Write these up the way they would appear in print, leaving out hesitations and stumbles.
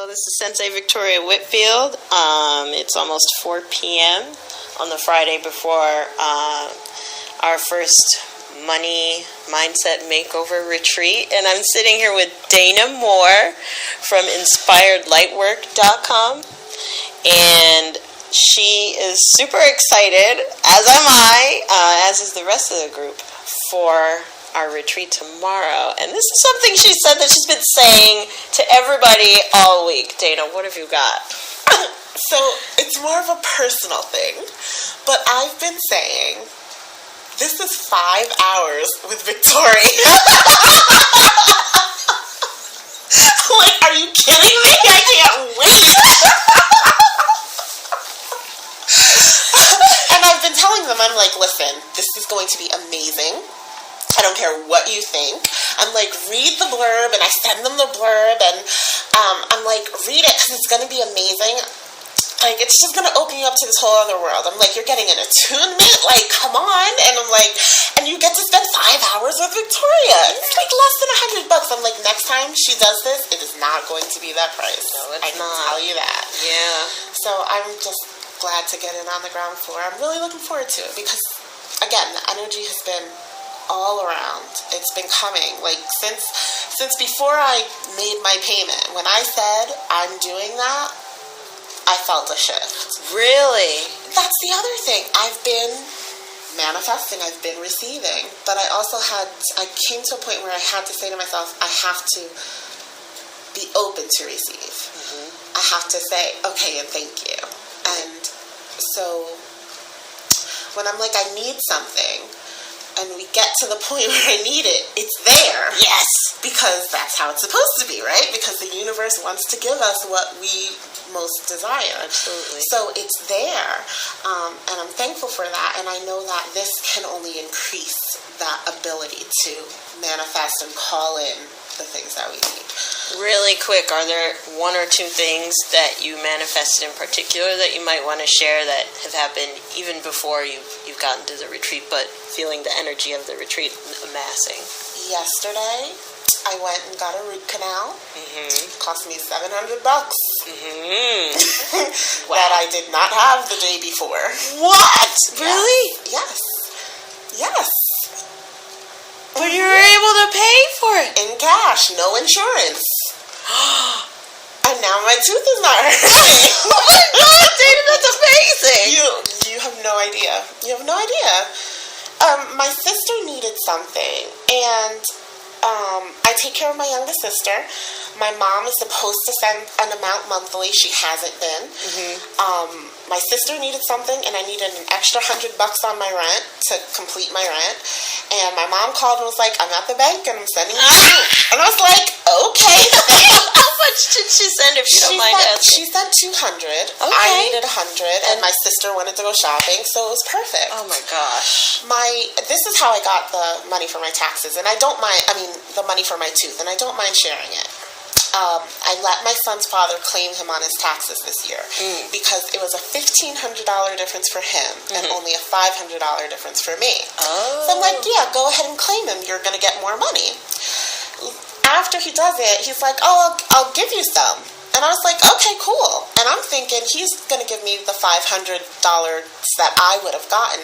This is Sensei Victoria Whitfield. It's almost 4 p.m. on the Friday before our first money mindset makeover retreat, and I'm sitting here with Dana Moore from InspiredLightwork.com, and she is super excited, as am I, as is the rest of the group, for our retreat tomorrow. And this is something she said that she's been saying to everybody all week. Dana, what have you got? So it's more of a personal thing, but I've been saying this is 5 hours with Victoria. Like, are you kidding me? I can't wait. And I've been telling them, I'm like, listen, this is going to be amazing. I don't care what you think. I'm like, read the blurb, and I send them the blurb, and I'm like, read it, because it's going to be amazing. Like, it's just going to open you up to this whole other world. I'm like, you're getting an attunement? Like, come on. And I'm like, and you get to spend 5 hours with Victoria. It's like less than $100. I'm like, next time she does this, it is not going to be that price. No, it's I can tell you that. Yeah. So I'm just glad to get in on the ground floor. I'm really looking forward to it because, again, the energy has been all around. It's been coming. Like, since before I made my payment, when I said I'm doing that, I felt a shift. Really? That's the other thing. I've been manifesting, I've been receiving, but I came to a point where I had to say to myself, I have to be open to receive. Mm-hmm. I have to say, okay, and thank you. And so when I'm like, I need something, and we get to the point where I need it, it's there. Yes. Because that's how it's supposed to be, right? Because the universe wants to give us what we most desire. Absolutely. So it's there. And I'm thankful for that. And I know that this can only increase that ability to manifest and call in the things that we need. Really quick, are there one or two things that you manifested in particular that you might want to share that have happened even before you've gotten to the retreat, but feeling the energy of the retreat amassing? Yesterday, I went and got a root canal. Mm-hmm. It cost me $700. Mm-hmm. Wow. That I did not have the day before. What? Really? Yes. Yes. But you were able to pay for it. In cash, no insurance. And now my tooth is not hurting. Oh my God, Dana, that's amazing. You have no idea. You have no idea. My sister needed something, and I take care of my youngest sister. My mom is supposed to send an amount monthly. She hasn't been. Mm-hmm. My sister needed something, and I needed an extra $100 on my rent to complete my rent. And my mom called and was like, I'm at the bank, and I'm sending you money. And I was like, okay. How much did she send, if you don't mind asking? She sent $200. Okay. I needed $100, and my sister wanted to go shopping, so it was perfect. Oh my gosh. This is how I got the money for my taxes, and I don't mind, the money for my tooth, and I don't mind sharing it. I let my son's father claim him on his taxes this year because it was a $1,500 difference for him and only a $500 difference for me. Oh. So I'm like, yeah, go ahead and claim him. You're going to get more money. After he does it, he's like, oh, I'll give you some. And I was like, okay, cool. And I'm thinking he's going to give me the $500 that I would have gotten.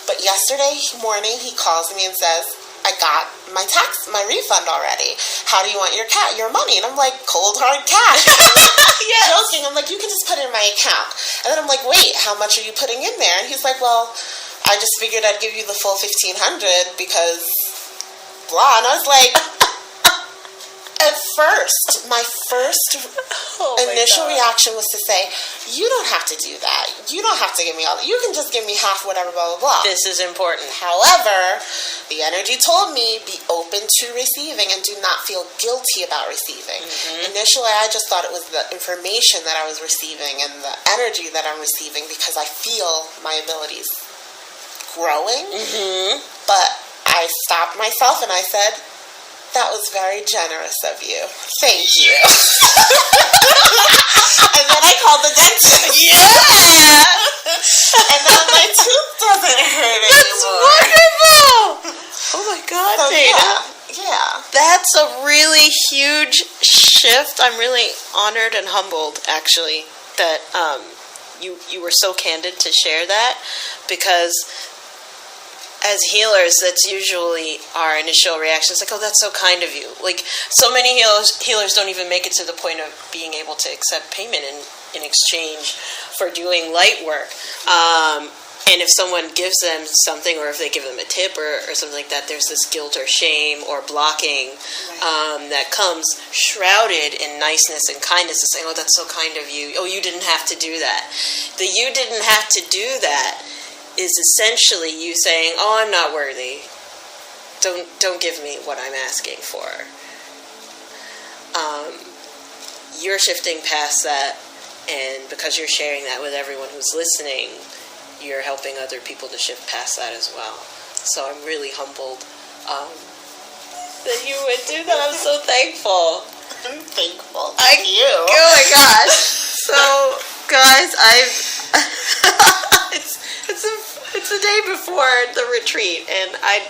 But yesterday morning, he calls me and says, I got my refund already. How do you want your money? And I'm like, cold hard cash. Yes. Joking. I'm like, you can just put it in my account. And then I'm like, wait, how much are you putting in there? And he's like, well, I just figured I'd give you the full $1,500 because blah. And I was like, at first, my initial reaction was to say, you don't have to do that. You don't have to give me all that. You can just give me half, whatever, blah, blah, blah. This is important. However, the energy told me, be open to receiving and do not feel guilty about receiving. Mm-hmm. Initially, I just thought it was the information that I was receiving and the energy that I'm receiving because I feel my abilities growing. Mm-hmm. But I stopped myself and I said, that was very generous of you. Thank you. And then I called the dentist. Yeah. And then my tooth doesn't hurt anymore. That's wonderful. Oh my God, So, Dana. yeah. That's a really huge shift. I'm really honored and humbled, actually, that you were so candid to share that, because as healers, that's usually our initial reaction. It's like, oh, that's so kind of you. Like, so many healers don't even make it to the point of being able to accept payment in exchange for doing light work. And if someone gives them something, or if they give them a tip or something like that, there's this guilt or shame or blocking that comes shrouded in niceness and kindness, and saying, oh, that's so kind of you. Oh, you didn't have to do that. The you didn't have to do that is essentially you saying, oh, I'm not worthy. Don't give me what I'm asking for. You're shifting past that, and because you're sharing that with everyone who's listening, you're helping other people to shift past that as well. So I'm really humbled that you would do that. I'm so thankful. I'm thankful. Thank you. Oh my gosh. So, guys, it's the day before the retreat, and I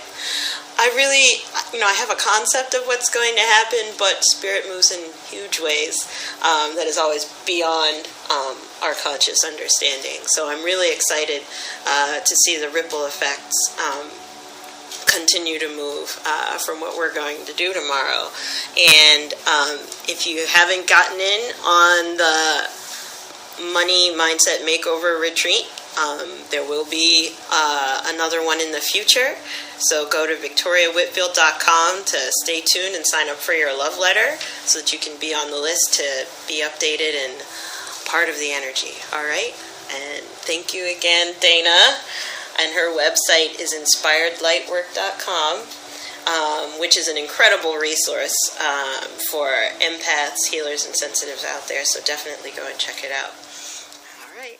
really, I have a concept of what's going to happen, but Spirit moves in huge ways that is always beyond our conscious understanding. So I'm really excited to see the ripple effects continue to move from what we're going to do tomorrow. And if you haven't gotten in on the Money Mindset Makeover retreat, there will be another one in the future. So go to VictoriaWhitfield.com to stay tuned and sign up for your love letter so that you can be on the list to be updated and part of the energy. All right? And thank you again, Dana. And her website is InspiredLightwork.com, which is an incredible resource for empaths, healers, and sensitives out there. So definitely go and check it out. All right.